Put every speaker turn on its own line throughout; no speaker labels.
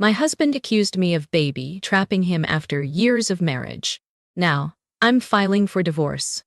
My husband accused me of baby trapping him after years of marriage. Now, I'm filing for divorce.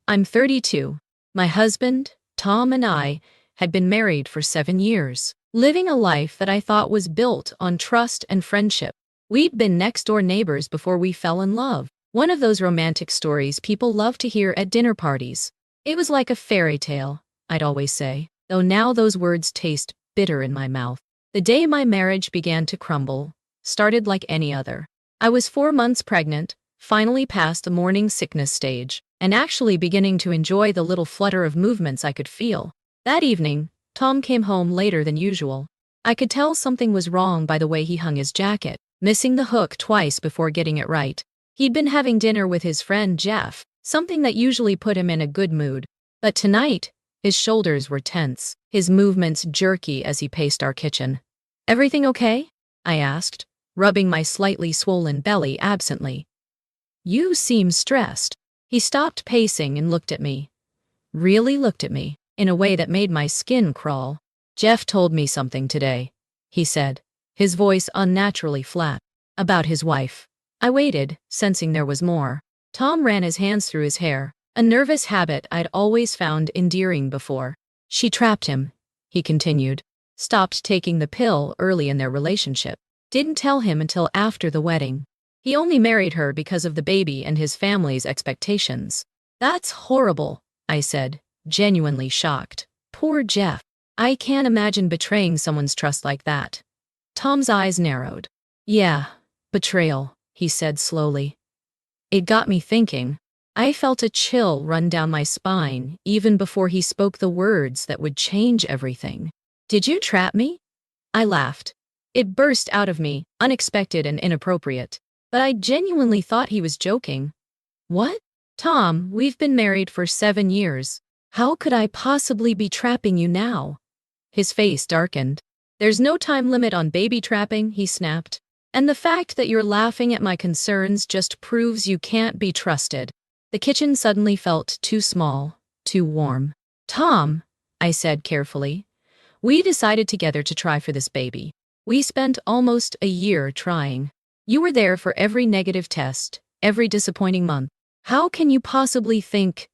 I'm 32. My husband, Tom, and I had been married for 7 years, living a life that I thought was built on trust and friendship. We'd been next-door neighbors before we fell in love. One of those romantic stories people love to hear at dinner parties. It was like a fairy tale, I'd always say, though now those words taste bitter in my mouth. The day my marriage began to crumble started like any other. I was 4 months pregnant, finally past the morning sickness stage, and actually beginning to enjoy the little flutter of movements I could feel. That evening, Tom came home later than usual. I could tell something was wrong by the way he hung his jacket, missing the hook twice before getting it right. He'd been having dinner with his friend Jeff, something that usually put him in a good mood. But tonight, his shoulders were tense, his movements jerky as he paced our kitchen. "Everything okay?" I asked, rubbing my slightly swollen belly absently. "You seem stressed." He stopped pacing and looked at me. Really looked at me, in a way that made my skin crawl. "Jeff told me something today," he said, his voice unnaturally flat. "About his wife." I waited, sensing there was more. Tom ran his hands through his hair, a nervous habit I'd always found endearing before. "She trapped him," he continued. "Stopped taking the pill early in their relationship. Didn't tell him until after the wedding. He only married her because of the baby and his family's expectations." "That's horrible," I said, genuinely shocked. "Poor Jeff. I can't imagine betraying someone's trust like that." Tom's eyes narrowed. "Yeah, betrayal," he said slowly. It got me thinking. I felt a chill run down my spine even before he spoke the words that would change everything. "Did you trap me?" I laughed. It burst out of me, unexpected and inappropriate. But I genuinely thought he was joking. "What?" "Tom, we've been married for 7 years. How could I possibly be trapping you now?" His face darkened. "There's no time limit on baby trapping," he snapped. "And the fact that you're laughing at my concerns just proves you can't be trusted." The kitchen suddenly felt too small, too warm. "Tom," I said carefully, "we decided together to try for this baby. We spent almost a year trying. You were there for every negative test, every disappointing month. How can you possibly think—"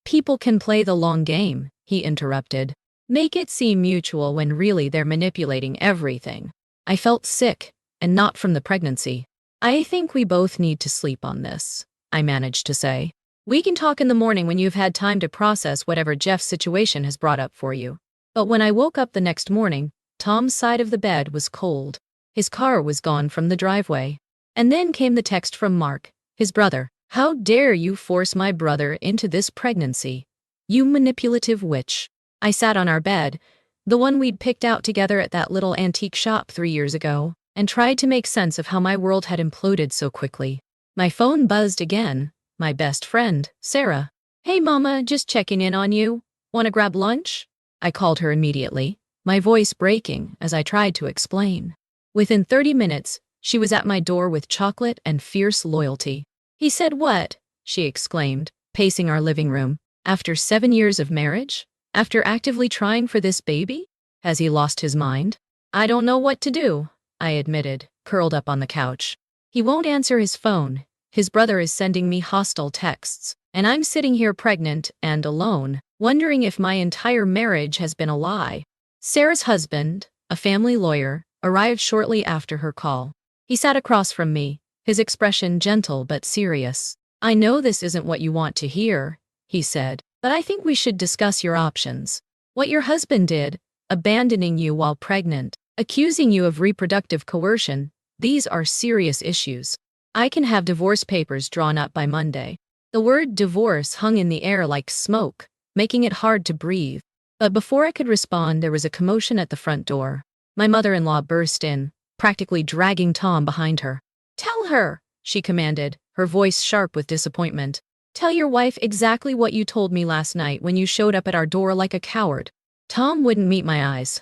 "People can play the long game," he interrupted. "Make it seem mutual when really they're manipulating everything." I felt sick, and not from the pregnancy. "I think we both need to sleep on this," I managed to say. "We can talk in the morning when you've had time to process whatever Jeff's situation has brought up for you." But when I woke up the next morning, Tom's side of the bed was cold. His car was gone from the driveway. And then came the text from Mark, his brother. "How dare you force my brother into this pregnancy? You manipulative witch." I sat on our bed, the one we'd picked out together at that little antique shop 3 years ago, and tried to make sense of how my world had imploded so quickly. My phone buzzed again. My best friend, Sarah. "Hey mama, just checking in on you. Want to grab lunch?" I called her immediately, my voice breaking as I tried to explain. Within 30 minutes, she was at my door with chocolate and fierce loyalty. "He said what?" she exclaimed, pacing our living room. "After 7 years of marriage? After actively trying for this baby? Has he lost his mind?" "I don't know what to do," I admitted, curled up on the couch. "He won't answer his phone. His brother is sending me hostile texts, and I'm sitting here pregnant and alone, wondering if my entire marriage has been a lie." Sarah's husband, a family lawyer, arrived shortly after her call. He sat across from me, his expression gentle but serious. "I know this isn't what you want to hear," he said, "but I think we should discuss your options. What your husband did, abandoning you while pregnant, accusing you of reproductive coercion, these are serious issues. I can have divorce papers drawn up by Monday." The word divorce hung in the air like smoke, making it hard to breathe. But before I could respond, there was a commotion at the front door. My mother-in-law burst in, practically dragging Tom behind her. "Tell her," she commanded, her voice sharp with disappointment. "Tell your wife exactly what you told me last night when you showed up at our door like a coward." Tom wouldn't meet my eyes.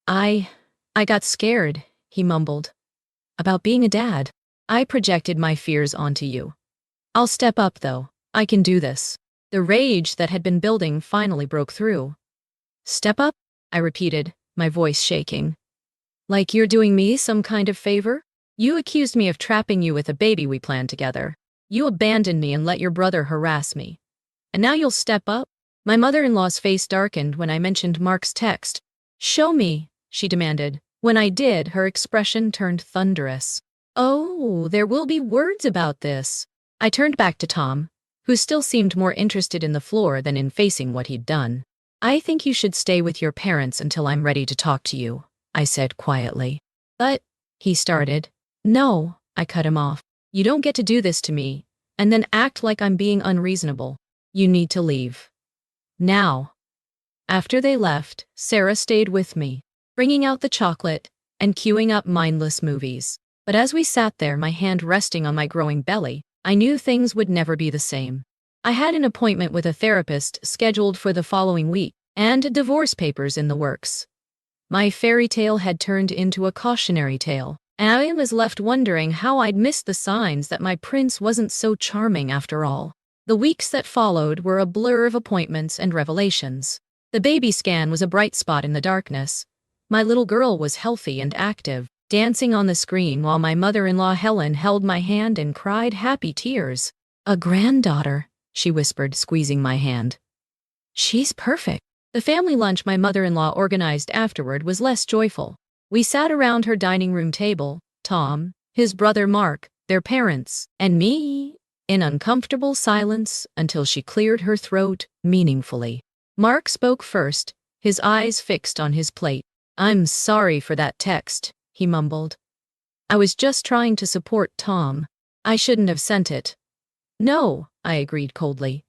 I got scared," he mumbled. "About being a dad. I projected my fears onto you. I'll step up, though. I can do this." The rage that had been building finally broke through. "Step up?" I repeated, my voice shaking. Like you're doing me some kind of favor? You accused me of trapping you with a baby we planned together. You abandoned me and let your brother harass me. And now you'll step up? My mother-in-law's face darkened when I mentioned Mark's text. Show me, she demanded. When I did, her expression turned thunderous. Oh, there will be words about this. I turned back to Tom, who still seemed more interested in the floor than in facing what he'd done. I think you should stay with your parents until I'm ready to talk to you, I said quietly. But, he started. No, I cut him off. You don't get to do this to me, and then act like I'm being unreasonable. You need to leave. Now. After they left, Sarah stayed with me, bringing out the chocolate and queuing up mindless movies. But as we sat there, my hand resting on my growing belly, I knew things would never be the same. I had an appointment with a therapist scheduled for the following week, and divorce papers in the works. My fairy tale had turned into a cautionary tale, and I was left wondering how I'd missed the signs that my prince wasn't so charming after all. The weeks that followed were a blur of appointments and revelations. The baby scan was a bright spot in the darkness. My little girl was healthy and active, dancing on the screen while my mother-in-law Helen held my hand and cried happy tears. A granddaughter, she whispered, squeezing my hand. She's perfect. The family lunch my mother-in-law organized afterward was less joyful. We sat around her dining room table, Tom, his brother Mark, their parents, and me, in uncomfortable silence until she cleared her throat meaningfully. Mark spoke first, his eyes fixed on his plate. I'm sorry for that text, he mumbled. I was just trying to support Tom. I shouldn't have sent it. No, I agreed coldly.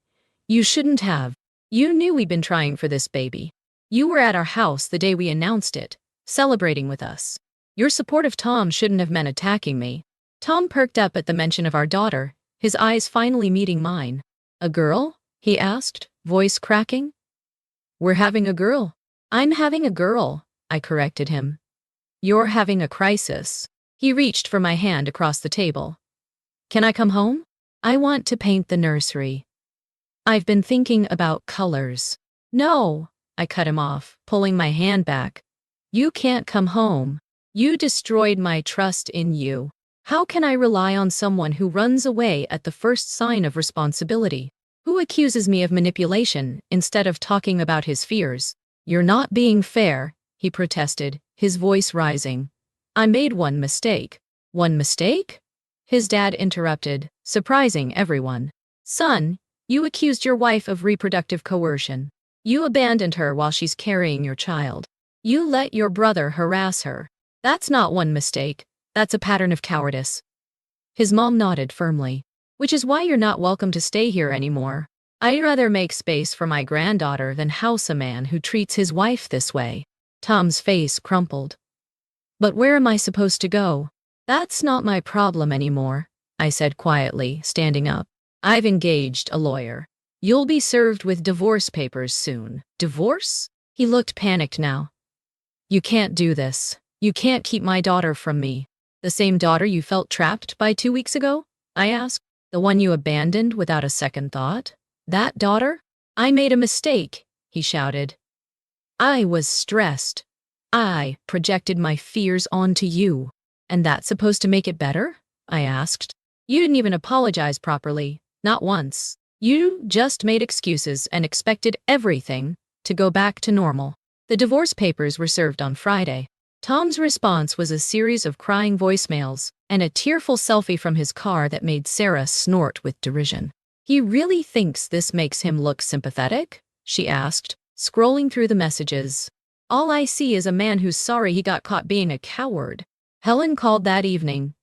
You shouldn't have. You knew we'd been trying for this baby. You were at our house the day we announced it, celebrating with us. Your support of Tom shouldn't have meant attacking me. Tom perked up at the mention of our daughter, his eyes finally meeting mine. A girl? He asked, voice cracking. We're having a girl. I'm having a girl, I corrected him. You're having a crisis. He reached for my hand across the table. Can I come home? I want to paint the nursery. I've been thinking about colors. No, I cut him off, pulling my hand back. You can't come home. You destroyed my trust in you. How can I rely on someone who runs away at the first sign of responsibility? Who accuses me of manipulation instead of talking about his fears? You're not being fair, he protested, his voice rising. I made one mistake. One mistake? His dad interrupted, surprising everyone. Son, you accused your wife of reproductive coercion. You abandoned her while she's carrying your child. You let your brother harass her. That's not one mistake. That's a pattern of cowardice. His mom nodded firmly. Which is why you're not welcome to stay here anymore. I'd rather make space for my granddaughter than house a man who treats his wife this way. Tom's face crumpled. But where am I supposed to go? That's not my problem anymore, I said quietly, standing up. I've engaged a lawyer. You'll be served with divorce papers soon. Divorce? He looked panicked now. You can't do this. You can't keep my daughter from me. The same daughter you felt trapped by 2 weeks ago? I asked. The one you abandoned without a second thought? That daughter? I made a mistake, he shouted. I was stressed. I projected my fears onto you. And that's supposed to make it better? I asked. You didn't even apologize properly. Not once. You just made excuses and expected everything to go back to normal. The divorce papers were served on Friday. Tom's response was a series of crying voicemails and a tearful selfie from his car that made Sarah snort with derision. He really thinks this makes him look sympathetic? She asked, scrolling through the messages. All I see is a man who's sorry he got caught being a coward. Helen called that evening.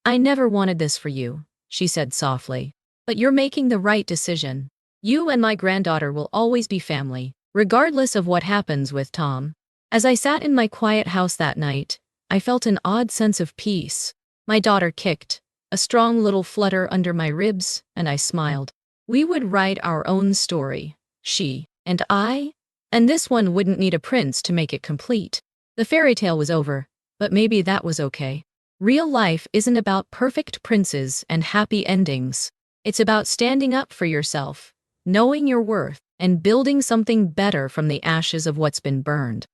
I never wanted this for you, she said softly. But you're making the right decision. You and my granddaughter will always be family, regardless of what happens with Tom. As I sat in my quiet house that night, I felt an odd sense of peace. My daughter kicked, a strong little flutter under my ribs, and I smiled. We would write our own story, she and I, and this one wouldn't need a prince to make it complete. The fairy tale was over, but maybe that was okay. Real life isn't about perfect princes and happy endings. It's about standing up for yourself, knowing your worth, and building something better from the ashes of what's been burned.